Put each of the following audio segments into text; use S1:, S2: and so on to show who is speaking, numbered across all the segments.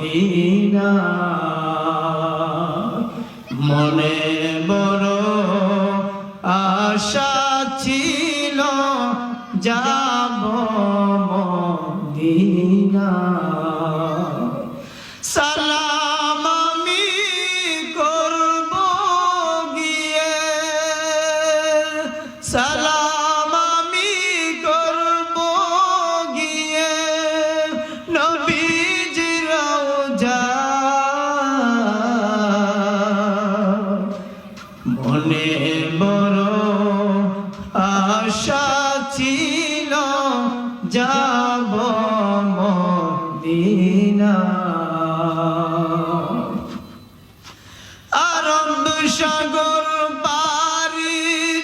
S1: Medina মনে বড় আশা ছিল যাব মদিনা সালাম আমি করব গিয়ে সালাম আমি করব গিয়ে নবীজির রওজা মনে বড় আশা ছিল যাব মদিনা আরব সাগর পাড়ি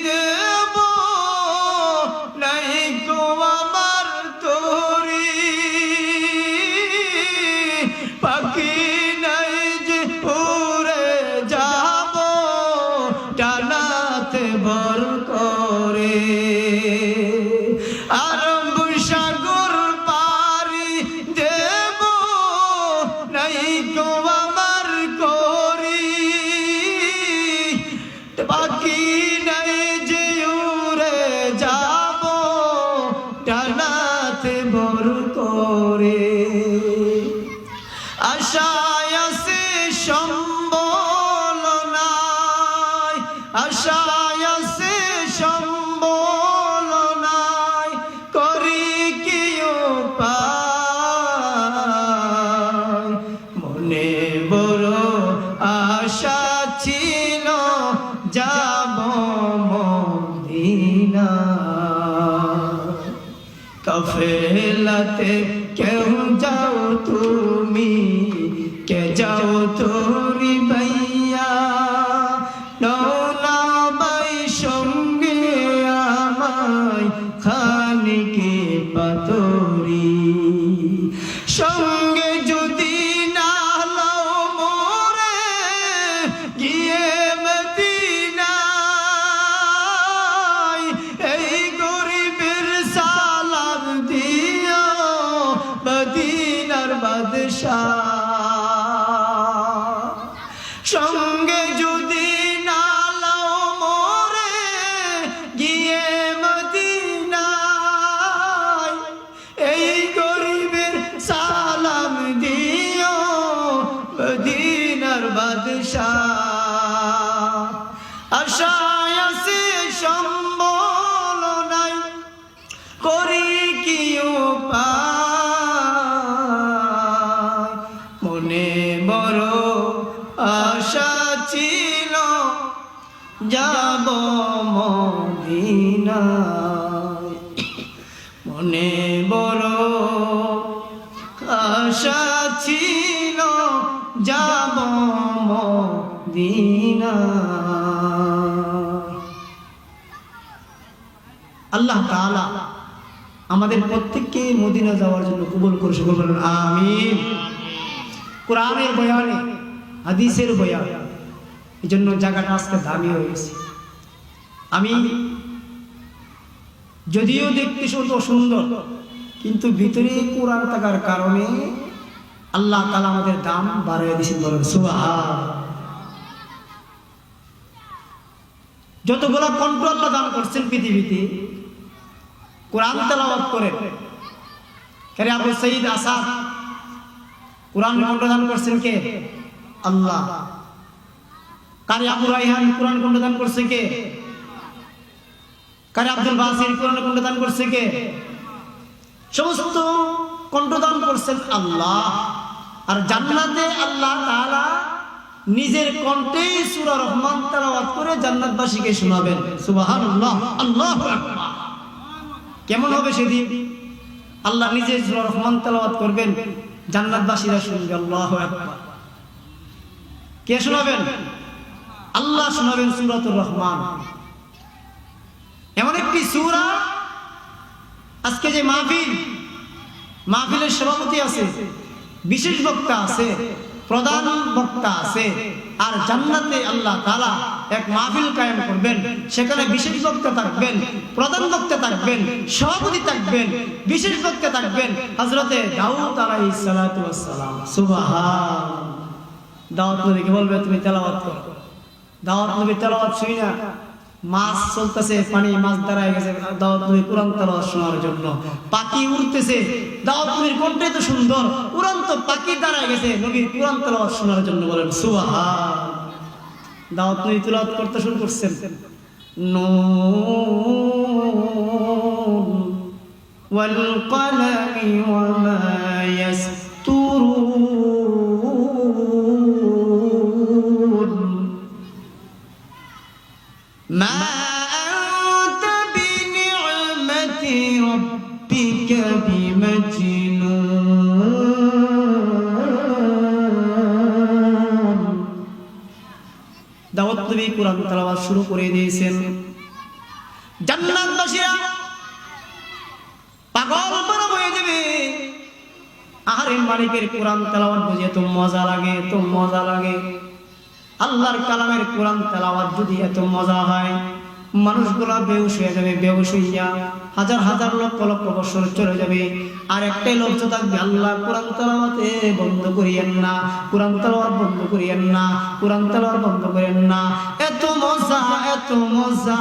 S1: দেব নাই গো আমার তরি পাখি নাই যে উড়ে যাব ডানাতে ভর করে আরব সাগর পাড়ি দেব নাই গো আমার করি বাকি নাই যে উড়ে যাব ডানাতে ভর করে আশায় আছে সম্বল নাই আশায় আছে সম্বল নাই করি কি উপায় মনে বড় আশা ছিল যাব মদিনা কাফেলাতে কেউ যাও তুমি কে যাও তোরি ভাইয়া নওনা বাই সঙ্গে আমায় খানিকে পাতরি সঙ্গে যদি না লও মোরে গিয়ে মদিনায় এই গরিবের সালাম দিও মদিনার বাদশাহ সঙ্গে যদি না লও মোরে গিয়ে মদিনায় এই গরিবের সালাম দিও মদিনার বাদশাহ আশায় আছে সম্বল নাই করি কি উপায় মনে বড় আশা ছিল যাব মদিনা মনে বড় আশা ছিল যাব মদিনা আল্লাহ তাআলা আমাদের প্রত্যেককে মদিনা যাওয়ার জন্য কবুল করে সকল বলেন আমিন কোরআনের বয়ানে হাদিসের বয়ান এই জন্য জায়গাটা আজকে দামি হয়েছে আমি যদিও দেখতে শুধু সুন্দর কিন্তু ভিতরে কোরআন থাকার কারণে আল্লাহ তাআলা আমাদের দাম বাড়িয়ে দিয়েছেন বলেন সুবহান যতগুলো কণ্ঠ আল্লাহ দান করছেন পৃথিবীতে কোরআন তেলাওয়াত করেন কারি আবু সাইদ আসাদ কোরআন কণ্ঠ দান করছেন কে আল্লাহ কারি আবু রায়হান কোরআন কণ্ঠ দান করছে কে কারি আব্দুল বাসির কোরআন কণ্ঠ দান করছে কে সমস্ত কণ্ঠ দান করছেন আল্লাহ আর জান্নাতে আল্লাহ তাআলা নিজের কণ্ঠে সূরা রহমান তেলাওয়াত করে জান্নাতবাসীকে শোনাবেন সুবহানাল্লাহ আল্লাহু আকবার কেমন হবে সেদিন আল্লাহ নিজে সূরা রহমান তেলাওয়াত করবেন জান্নাতবাসীরা শুনবে আল্লাহু আকবার কে শোনাবেন আল্লাহ শোনাবেন সূরাতুর রহমান এমন একটি সূরা আজকে যে মাহফিলের সভাপতি আছে বিশেষ বক্তা আছে প্রধান বক্তা আছে, আর জান্নাতে আল্লাহ তাআলা এক মাহফিল কায়েম করবেন, সেখানে বিশেষ বক্তা থাকবেন, প্রধান বক্তা থাকবেন, সভাপতি থাকবেন, বিশেষ বক্তা থাকবেন হযরতে দাউদ আলাইহিস সালাতু ওয়াস সালাম। সুবহান। দাউদ নবীকে বলবে তুমি তেলাওয়াত করো। দাউদ নবী তেলাওয়াত শুনি না, মাছ চলতেছে, পানি মাছ দাঁড়ায় গেছে, দাউদ নবী কোরআন তেলাওয়াত শোনার জন্য। পাখি উড়তেছে, দাউদ নবীর কণ্ঠ তো সুন্দর, উড়ন্ত পাখি দাঁড়ায় গেছে নবী কোরআন তেলাওয়াত শোনার জন্য। বলেন সুবহান। দাউদ নবী তেলাওয়াত করতে শুরু করছেন, নুন ওয়াল কলামি ওয়া মা ইয়াসতুরুন মা আনতা বিনি'মাতি রাব্বিকা বিমাজনুন। দাউদ নবী কোরআন তেলাওয়াত শুরু করে দিয়েছেন। জান্নাতবাসীরা পাগল পারা হয়ে যাবে। আরে মালিকের কোরআন তেলাওয়াত বুঝে এত মজা লাগে, এত মজা লাগে। আল্লাহর কালামের কোরআন তেলাওয়াত যদি এত মজা হয়, মানুষগুলা বেহুশ হয়ে যাবে, বেহুশ হইয়া হাজার হাজার লক্ষ লক্ষ বছর চলে যাবে। আর একটাই লক্ষ্য থাকবে, আল্লাহ কোরআন তেলাওয়াতে বন্ধ করিয়েন না, কোরআন তেলাওয়াত বন্ধ করিয়েন না, কোরআন তেলাওয়াত বন্ধ করেন না। এত মজা, এত মজা,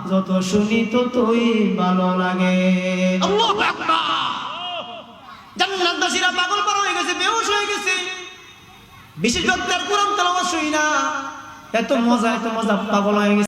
S1: যত শুনি ততই ভালো লাগে। আল্লাহু আকবার। জান্নাতবাসীরা পাগল পারা হয়ে গেছে, বেহুশ হয়ে গেছে। বিশেষ বক্তার কোরআন তেলাওয়াত শুনি না, এত মজা, এত মজা, পাগল হয়ে গেছে।